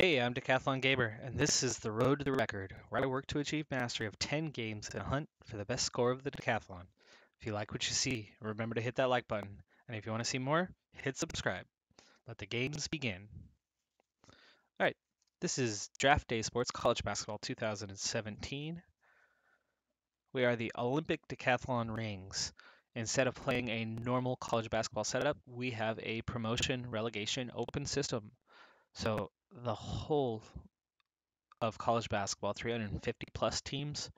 Hey, I'm Decathlon Gamer, and this is the Road to the Record, where I work to achieve mastery of 10 games and hunt for the best score of the Decathlon. If you like what you see, remember to hit that like button, and if you want to see more, hit subscribe. Let the games begin. Alright, this is Draft Day Sports College Basketball 2017. We are the Olympic Decathlon Rings. Instead of playing a normal college basketball setup, we have a promotion relegation open system. So the whole of college basketball, 350 plus teams,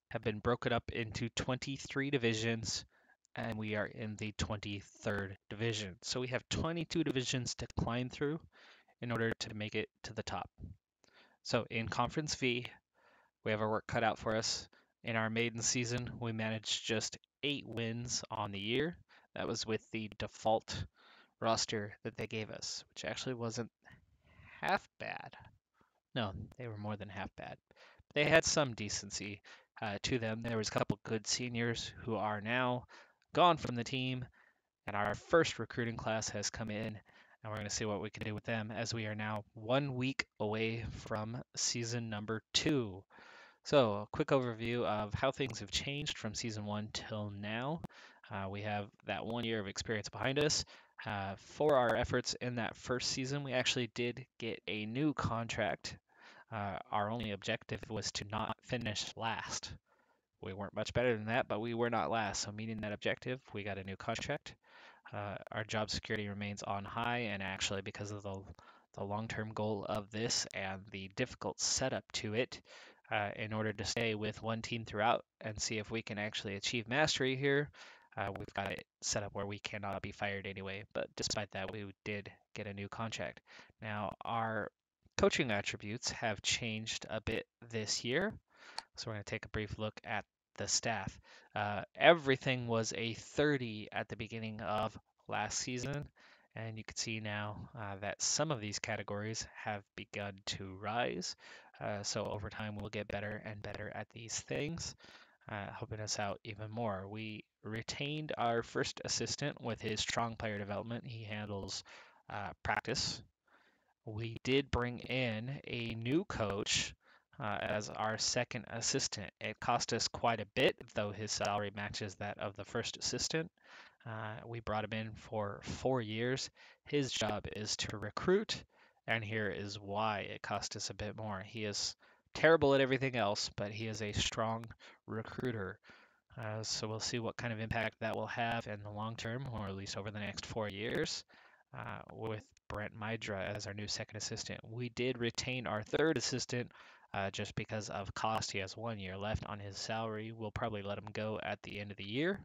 have been broken up into 23 divisions, and we are in the 23rd division. So we have 22 divisions to climb through in order to make it to the top. So in Conference V, we have our work cut out for us. In our maiden season, we managed just 8 wins on the year. That was with the default roster that they gave us, which actually wasn't half bad. No, they were more than half bad. They had some decency to them. There was a couple good seniors who are now gone from the team, and our first recruiting class has come in, and we're going to see what we can do with them as we are now 1 week away from season number 2. So, a quick overview of how things have changed from season 1 till now. We have that 1 year of experience behind us. For our efforts in that first season, we actually did get a new contract. Our only objective was to not finish last. We weren't much better than that, but we were not last. So meeting that objective, we got a new contract. Our job security remains on high, and actually because of the long-term goal of this and the difficult setup to it, in order to stay with one team throughout and see if we can actually achieve mastery here, we've got it set up where we cannot be fired anyway. But despite that, we did get a new contract. Now, our coaching attributes have changed a bit this year. So we're going to take a brief look at the staff. Everything was a 30 at the beginning of last season, and you can see now that some of these categories have begun to rise. So over time, we'll get better and better at these things, helping us out even more. We retained our first assistant with his strong player development. He handles practice. We did bring in a new coach as our second assistant. It cost us quite a bit, though his salary matches that of the first assistant. We brought him in for 4 years. His job is to recruit, and here is why it cost us a bit more. He is terrible at everything else, but he is a strong recruiter. So we'll see what kind of impact that will have in the long term, or at least over the next 4 years, with Brent Mydra as our new second assistant. We did retain our third assistant just because of cost. He has 1 year left on his salary. We'll probably let him go at the end of the year,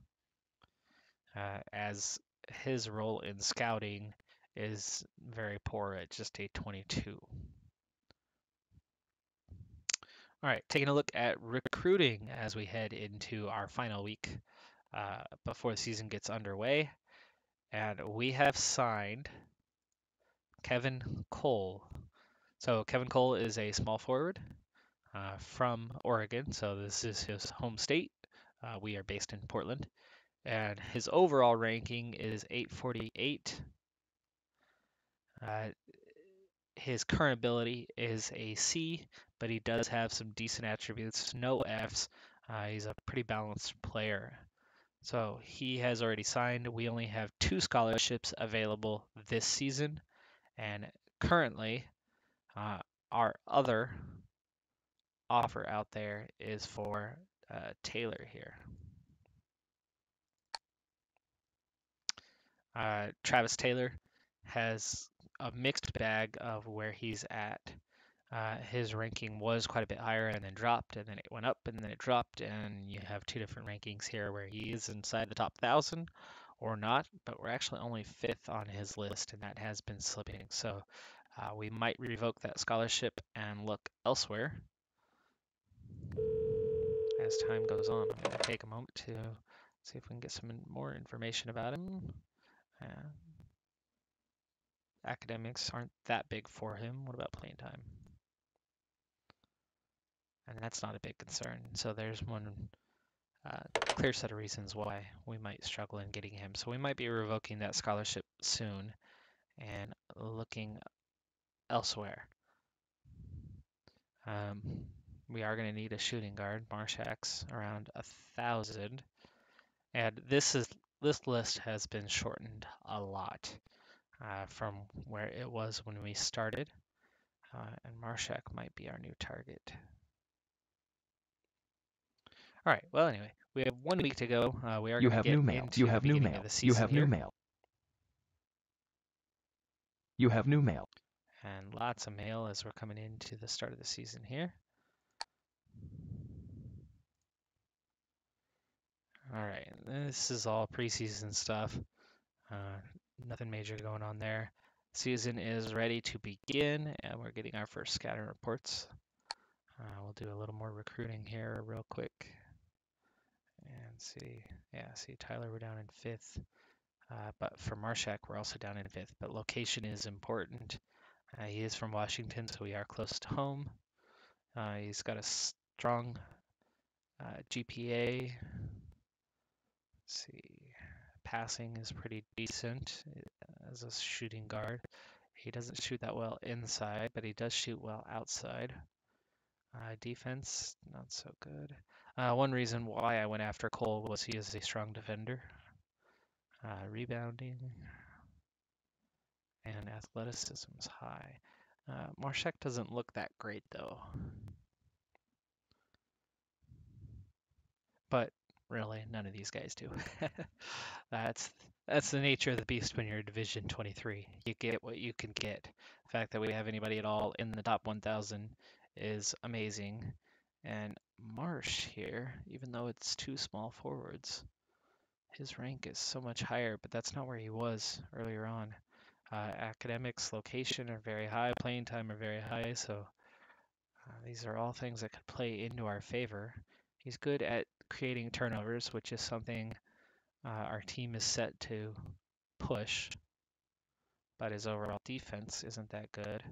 as his role in scouting is very poor at just a 22. All right, taking a look at recruiting as we head into our final week before the season gets underway. And we have signed Kevin Cole. So Kevin Cole is a small forward from Oregon. So this is his home state. We are based in Portland. And his overall ranking is 848. His current ability is a C, but he does have some decent attributes, no Fs. He's a pretty balanced player. So he has already signed. We only have 2 scholarships available this season, and currently our other offer out there is for Taylor here. Travis Taylor has a mixed bag of where he's at. His ranking was quite a bit higher and then dropped, and then it went up and then it dropped, and you have 2 different rankings here where he is inside the top 1,000 or not, but we're actually only 5th on his list, and that has been slipping. So we might revoke that scholarship and look elsewhere as time goes on. I'm going to take a moment to see if we can get some more information about him. Academics aren't that big for him. What about playing time? And that's not a big concern. So there's one clear set of reasons why we might struggle in getting him. So we might be revoking that scholarship soon and looking elsewhere. We are going to need a shooting guard. Marshak's around 1,000. And this list has been shortened a lot from where it was when we started. And Marshak might be our new target. All right. Well, anyway, we have 1 week to go. We are going to get into the beginning of the season here. You have new mail. And lots of mail as we're coming into the start of the season here. All right. This is all preseason stuff. Nothing major going on there. Season is ready to begin, and we're getting our first scatter reports. We'll do a little more recruiting here real quick. And see, yeah, see Tyler, we're down in 5th. But for Marshak, we're also down in 5th. But location is important. He is from Washington, so we are close to home. He's got a strong GPA. Let's see, passing is pretty decent as a shooting guard. He doesn't shoot that well inside, but he does shoot well outside. Defense, not so good. One reason why I went after Cole was he is a strong defender. Rebounding and athleticism is high. Marshak doesn't look that great though. But really, none of these guys do. That's the nature of the beast when you're Division 23. You get what you can get. The fact that we have anybody at all in the top 1,000 is amazing. And Marsh here, even though it's 2 small forwards, his rank is so much higher, but that's not where he was earlier on. Academics, location are very high, playing time are very high, so these are all things that could play into our favor. He's good at creating turnovers, which is something our team is set to push, but his overall defense isn't that good.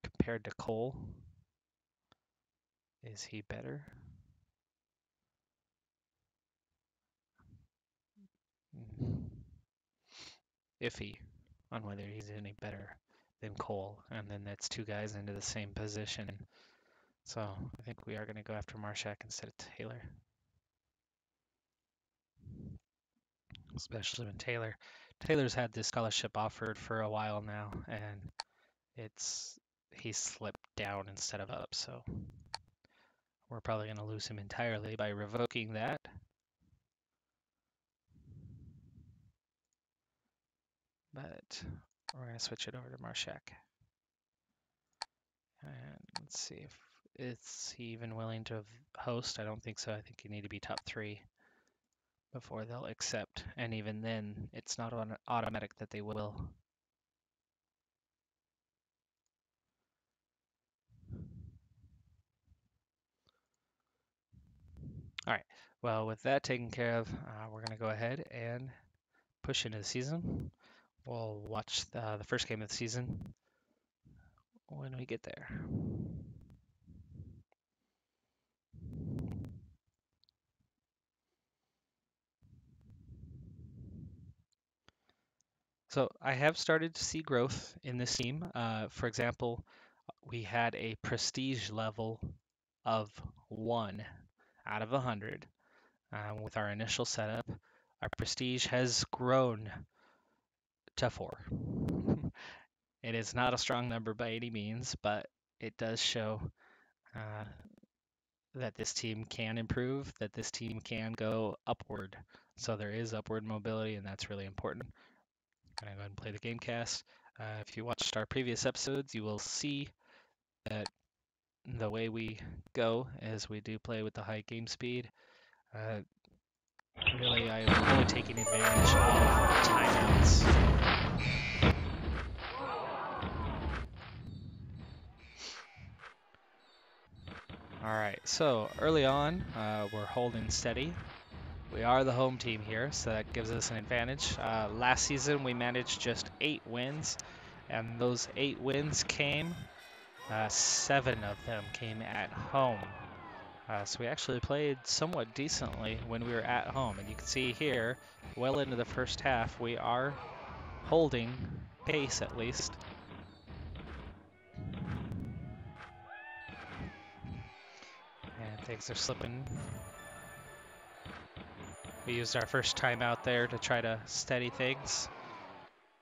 Compared to Cole, is he better? Iffy on whether he's any better than Cole, and then that's 2 guys into the same position. So I think we are going to go after Marshak instead of Taylor. Especially when Taylor's had this scholarship offered for a while now, and he's slipped down instead of up, so we're probably going to lose him entirely by revoking that. But we're going to switch it over to Marshak. And let's see if is he even willing to host. I don't think so. I think you need to be top 3 before they'll accept, and even then it's not automatic that they will. All right, well, with that taken care of, we're going to go ahead and push into the season. We'll watch the first game of the season when we get there. So I have started to see growth in this team. For example, we had a prestige level of 1 out of 100 with our initial setup. Our prestige has grown to 4. It is not a strong number by any means, but it does show that this team can improve, that this team can go upward. So there is upward mobility, and that's really important. I'm going to go ahead and play the game cast. If you watched our previous episodes, you will see that the way we go is we do play with the high game speed. Really, I'm really taking advantage of timeouts. All right, so early on, we're holding steady. We are the home team here, so that gives us an advantage. Last season, we managed just 8 wins, and those 8 wins came, 7 of them came at home. So we actually played somewhat decently when we were at home. And you can see here, well into the first half, we are holding pace at least. Things are slipping. We used our first timeout there to try to steady things,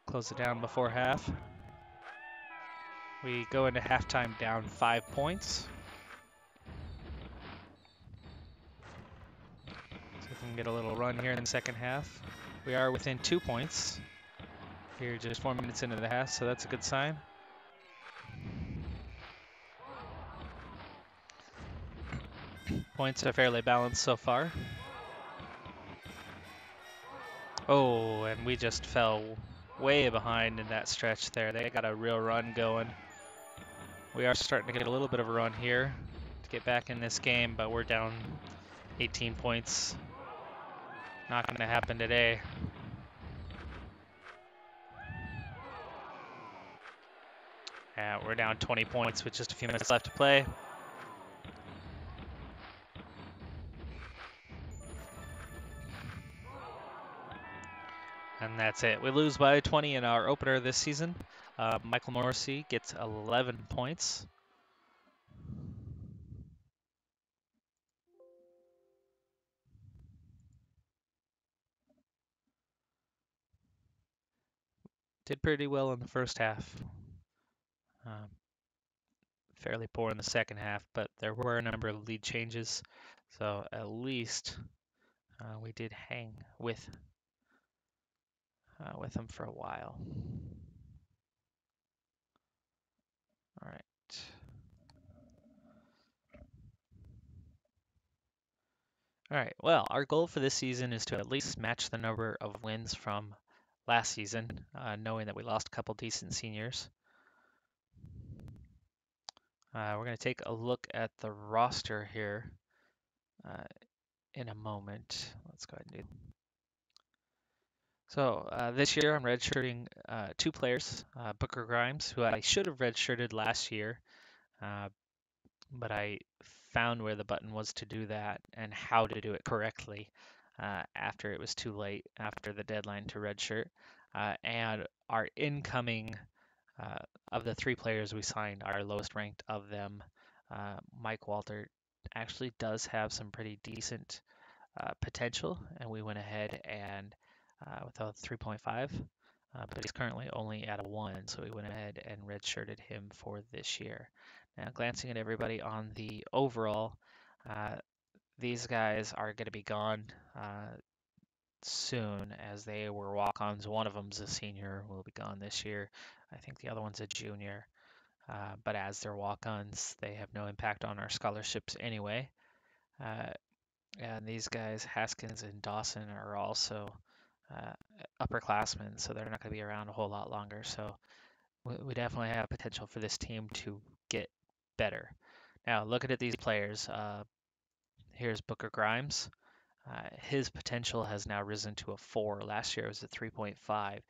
close it down before half. We go into halftime down 5 points. See if we can get a little run here in the second half. We are within 2 points. Here just 4 minutes into the half, so that's a good sign. Points are fairly balanced so far. Oh, and we just fell way behind in that stretch there. They got a real run going. We are starting to get a little bit of a run here to get back in this game, but we're down 18 points. Not going to happen today. We're down 20 points with just a few minutes left to play. And that's it. We lose by 20 in our opener this season. Michael Morrissey gets 11 points. Did pretty well in the first half. Fairly poor in the second half, but there were a number of lead changes. So at least we did hang with them for a while. All right. All right, well, our goal for this season is to at least match the number of wins from last season, knowing that we lost a couple decent seniors. We're going to take a look at the roster here in a moment. Let's go ahead and do. So this year I'm redshirting 2 players, Booker Grimes, who I should have redshirted last year, but I found where the button was to do that and how to do it correctly after it was too late, after the deadline to redshirt. And our incoming, of the 3 players we signed, our lowest ranked of them, Mike Walter, actually does have some pretty decent potential, and we went ahead and with a 3.5, but he's currently only at a 1, so we went ahead and redshirted him for this year. Now, glancing at everybody on the overall, these guys are going to be gone soon, as they were walk-ons. One of them's a senior, will be gone this year. I think the other one's a junior. But as they're walk-ons, they have no impact on our scholarships anyway. And these guys, Haskins and Dawson, are also upperclassmen, so they're not going to be around a whole lot longer. So we definitely have potential for this team to get better. Now, looking at these players, here's Booker Grimes. His potential has now risen to a 4. Last year it was a 3.5.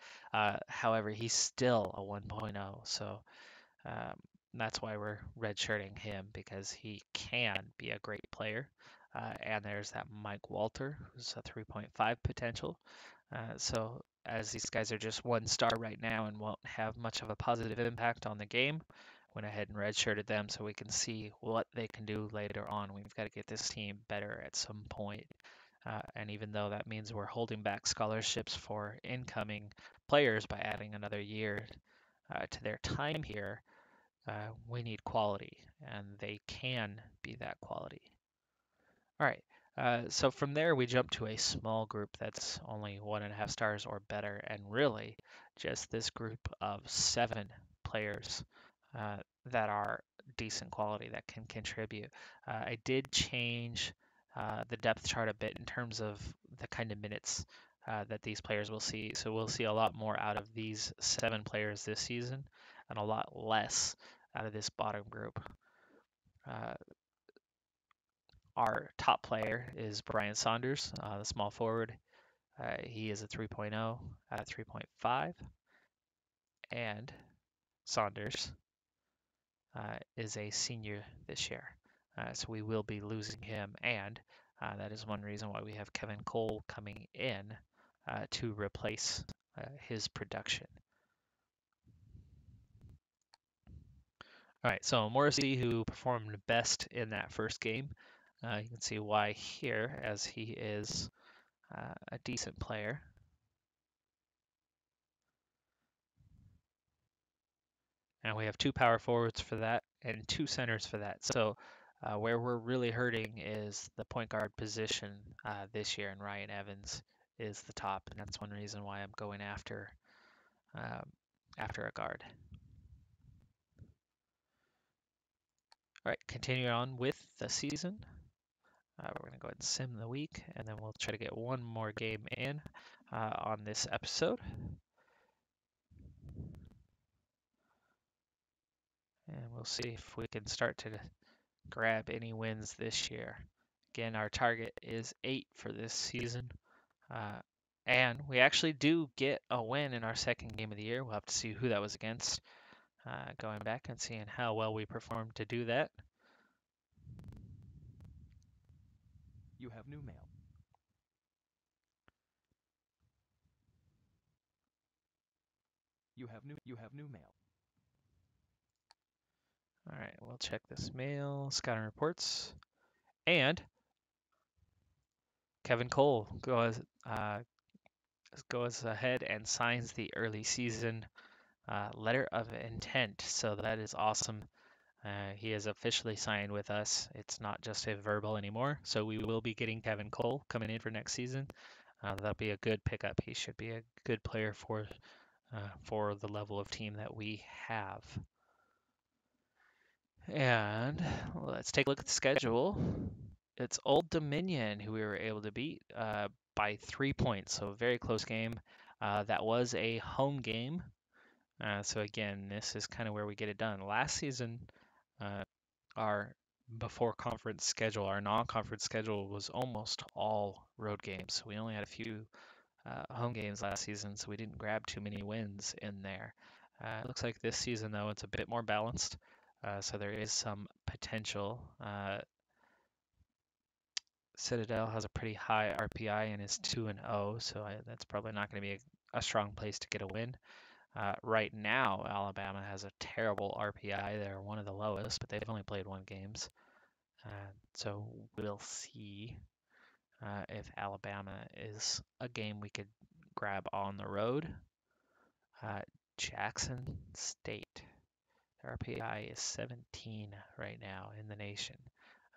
However, he's still a 1.0, so that's why we're redshirting him, because he can be a great player. And there's that Mike Walter, who's a 3.5 potential. So as these guys are just 1 star right now and won't have much of a positive impact on the game, went ahead and redshirted them so we can see what they can do later on. We've got to get this team better at some point. And even though that means we're holding back scholarships for incoming players by adding another year to their time here, we need quality, and they can be that quality. All right, so from there we jump to a small group that's only 1.5 stars or better, and really just this group of 7 players that are decent quality that can contribute. I did change the depth chart a bit in terms of the kind of minutes that these players will see. So we'll see a lot more out of these 7 players this season and a lot less out of this bottom group. Our top player is Brian Saunders, the small forward. He is a 3.0 out of 3.5. And Saunders is a senior this year. So we will be losing him, and that is one reason why we have Kevin Cole coming in to replace his production. All right, so Morrissey, who performed best in that first game, You can see why here, as he is a decent player. And we have two power forwards for that and two centers for that. So where we're really hurting is the point guard position this year, and Ryan Evans is the top, and that's one reason why I'm going um, after a guard. All right, continuing on with the season. We're going to go ahead and sim the week, and then we'll try to get one more game in on this episode. And we'll see if we can start to grab any wins this year. Again, our target is 8 for this season. And we actually do get a win in our second game of the year. We'll have to see who that was against. Going back and seeing how well we performed to do that. You have new mail. You have new mail. All right, we'll check this mail, scouting reports, and Kevin Cole goes ahead and signs the early season letter of intent. So that is awesome. He is officially signed with us. It's not just a verbal anymore. So we will be getting Kevin Cole coming in for next season. That'll be a good pickup. He should be a good player for the level of team that we have. And let's take a look at the schedule. It's Old Dominion who we were able to beat by 3 points, so a very close game. That was a home game. So again, this is kind of where we get it done. Last season, our before conference schedule, our non-conference schedule was almost all road games. We only had a few home games last season, so we didn't grab too many wins in there. It looks like this season, though, it's a bit more balanced. So there is some potential. Citadel has a pretty high RPI and is 2-0, so that's probably not going to be a strong place to get a win. Right now, Alabama has a terrible RPI. They're one of the lowest, but they've only played one games. So we'll see if Alabama is a game we could grab on the road. Jackson State. Their RPI is 17 right now in the nation.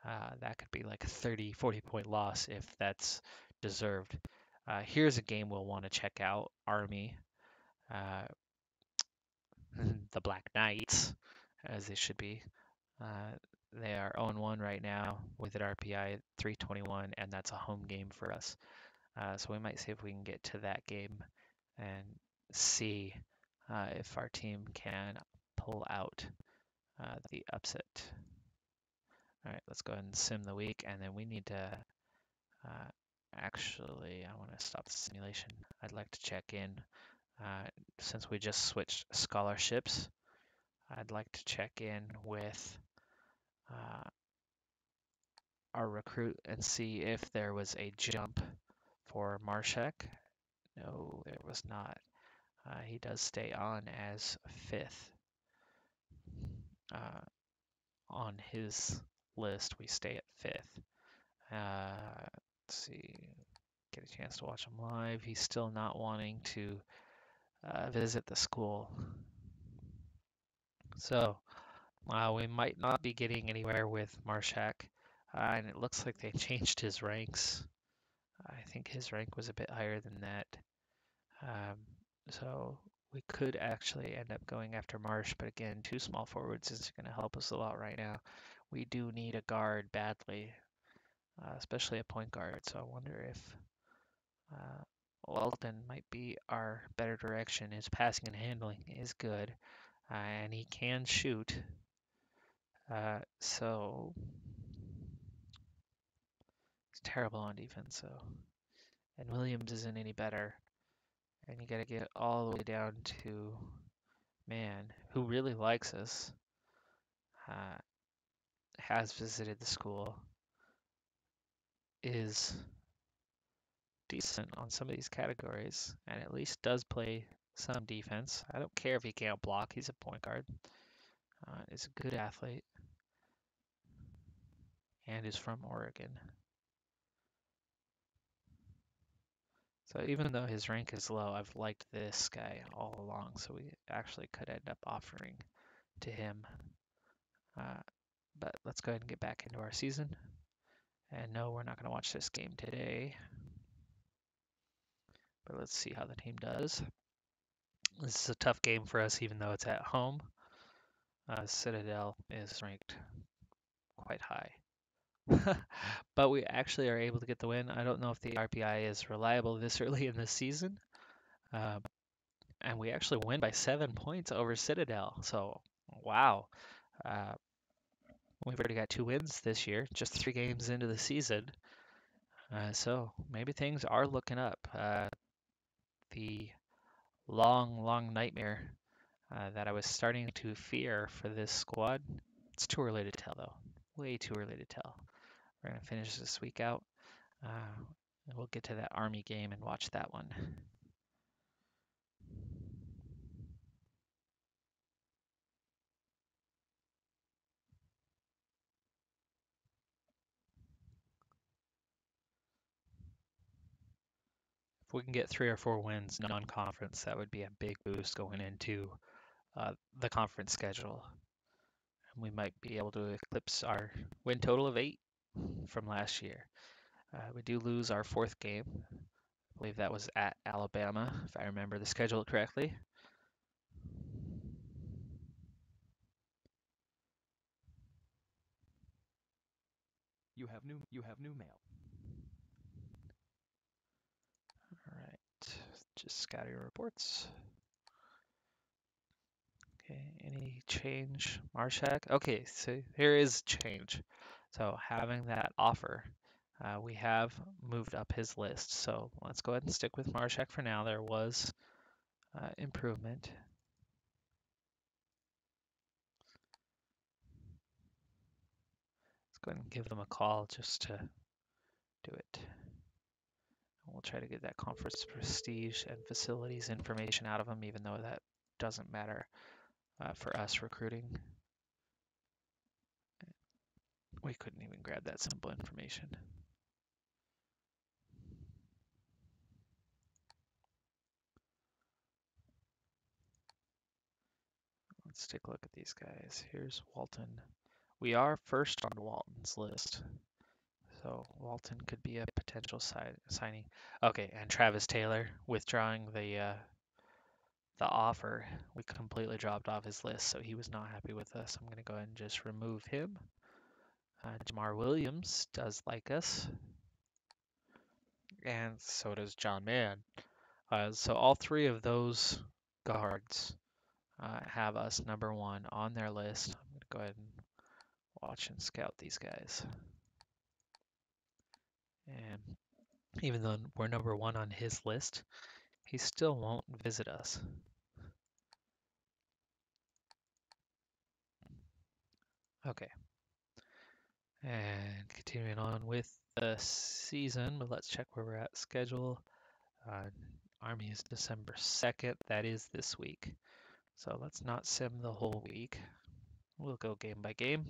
That could be like a 30, 40-point loss if that's deserved. Here's a game we'll want to check out. Army. Uh, the Black Knights, as they should be. They are 0-1 right now with an RPI at 321, and that's a home game for us. So we might see if we can get to that game and see if our team can pull out the upset. All right, let's go ahead and sim the week, and then we need to actually, I want to stop the simulation. I'd like to check in since we just switched scholarships. I'd like to check in with our recruit and see if there was a jump for Marshak. No, there was not. He does stay on as 5th. On his list, we stay at 5th. Let's see, get a chance to watch him live. He's still not wanting to visit the school. So we might not be getting anywhere with Marshak. And it looks like they changed his ranks. I think his rank was a bit higher than that. So we could actually end up going after Marsh, but again, 2 small forwards is going to help us a lot right now. We do need a guard badly, especially a point guard. So I wonder if Weldon might be our better direction. His passing and handling is good, and he can shoot. So he's terrible on defense. So, and Williams isn't any better. And you got to get all the way down to man who really likes us. Has visited the school, is decent on some of these categories, and at least does play some defense. I don't care if he can't block. He's a point guard. He's a good athlete. and is from Oregon. So even though his rank is low, I've liked this guy all along, so we actually could end up offering to him. But let's go ahead and get back into our season. And no, we're not going to watch this game today. But let's see how the team does. This is a tough game for us, even though it's at home. Citadel is ranked quite high. But we actually are able to get the win. I don't know if the RPI is reliable this early in the season. And we actually win by 7 points over Citadel. So, wow. Uh, we've already got 2 wins this year, just 3 games into the season. So maybe things are looking up. The long nightmare that I was starting to fear for this squad. It's too early to tell, though. Way too early to tell. We're going to finish this week out. We'll get to that Army game and watch that one. If we can get 3 or 4 wins non-conference, that would be a big boost going into the conference schedule. And we might be able to eclipse our win total of 8 from last year. We do lose our 4th game. I believe that was at Alabama, if I remember the schedule correctly. You have new mail. All right, just scouting reports. Okay, any change? Marshak? Okay, so here is change. So having that offer, we have moved up his list. So let's go ahead and stick with Marshak for now. There was improvement. Let's go ahead and give them a call just to do it. We'll try to get that conference prestige and facilities information out of them, even though that doesn't matter for us recruiting. We couldn't even grab that simple information. Let's take a look at these guys. Here's Walton. We are first on Walton's list. So Walton could be a potential signing. Okay, and Travis Taylor withdrawing the offer. We completely dropped off his list, so he was not happy with us. I'm going to go ahead and just remove him. Jamar Williams does like us. And so does John Mann. So all 3 of those guards have us number 1 on their list. I'm going to go ahead and watch and scout these guys. And even though we're number 1 on his list, he still won't visit us. Okay. And continuing on with the season, but let's check where we're at schedule. Army is December 2nd. That is this week. So let's not sim the whole week. We'll go game by game.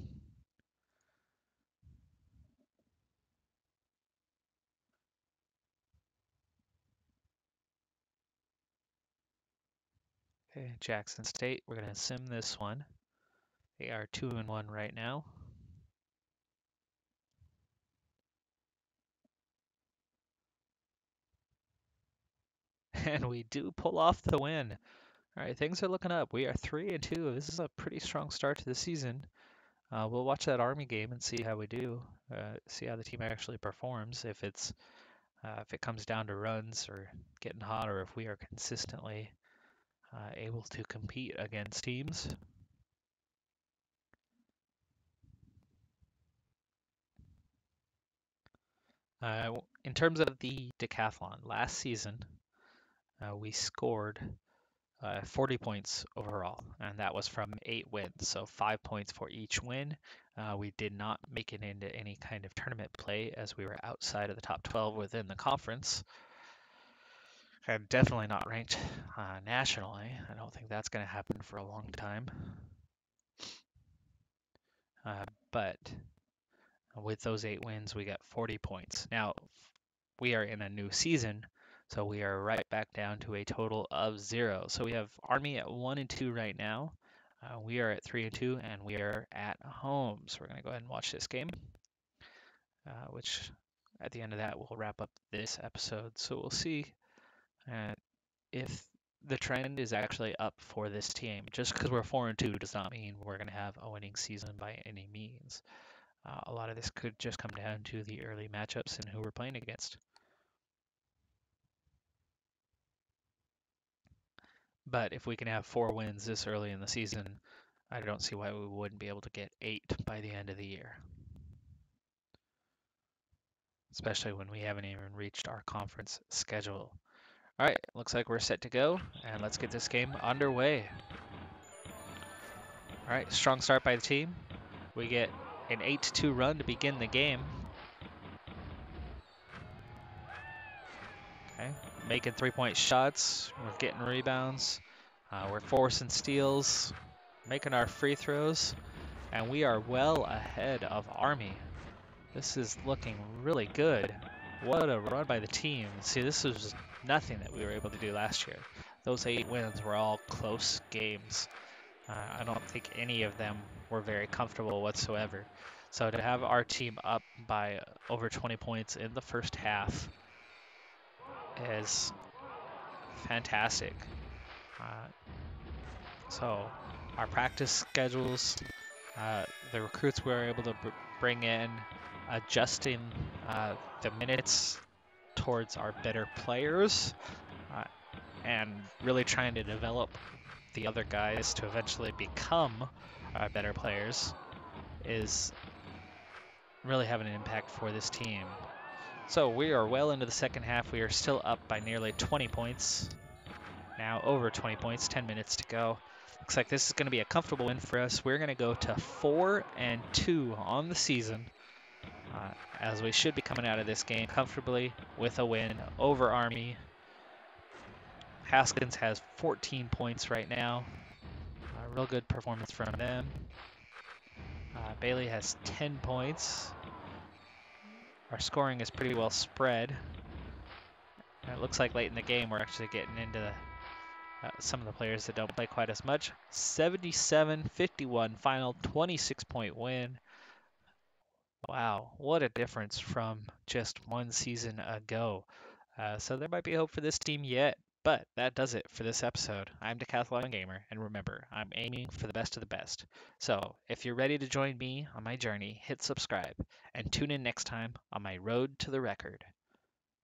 Okay, Jackson State, we're going to sim this one. They are 2-1 right now. And we do pull off the win. All right, things are looking up. We are 3-2. This is a pretty strong start to the season. We'll watch that Army game and see how we do. See how the team actually performs. If it comes down to runs or getting hot, or if we are consistently able to compete against teams. In terms of the decathlon, last season we scored 40 points overall, and that was from 8 wins, so 5 points for each win. We did not make it into any kind of tournament play as we were outside of the top 12 within the conference. And definitely not ranked nationally. I don't think that's going to happen for a long time. But With those 8 wins, we got 40 points. Now, we are in a new season, so we are right back down to a total of 0. So we have Army at 1-2 right now. We are at 3-2, and we are at home. So we're going to go ahead and watch this game, which at the end of that, we'll wrap up this episode. So we'll see if the trend is actually up for this team. Just because we're 4-2 does not mean we're going to have a winning season by any means. A lot of this could just come down to the early matchups and who we're playing against. But if we can have 4 wins this early in the season, I don't see why we wouldn't be able to get 8 by the end of the year. Especially when we haven't even reached our conference schedule. All right, looks like we're set to go, and let's get this game underway. All right, strong start by the team. We get an 8-2 run to begin the game. Okay, making 3-point shots. We're getting rebounds. We're forcing steals, making our free throws, and we are well ahead of Army. This is looking really good. What a run by the team. See, this was nothing that we were able to do last year. Those 8 wins were all close games. I don't think any of them were very comfortable whatsoever. So to have our team up by over 20 points in the first half is fantastic. So our practice schedules, the recruits we were able to bring in, adjusting the minutes towards our better players, and really trying to develop the other guys to eventually become better players is really having an impact for this team. So we are well into the second half. We are still up by nearly 20 points. Now over 20 points, 10 minutes to go. Looks like this is going to be a comfortable win for us. We're going to go to 4-2 on the season, as we should be coming out of this game comfortably with a win over Army. Haskins has 14 points right now. A real good performance from them. Bailey has 10 points. Our scoring is pretty well spread. And it looks like late in the game we're actually getting into some of the players that don't play quite as much. 77-51 final, 26-point win. Wow, what a difference from just one season ago. So there might be hope for this team yet, but that does it for this episode. I'm Decathlon Gamer, and remember, I'm aiming for the best of the best. So if you're ready to join me on my journey, hit subscribe, and tune in next time on my road to the record.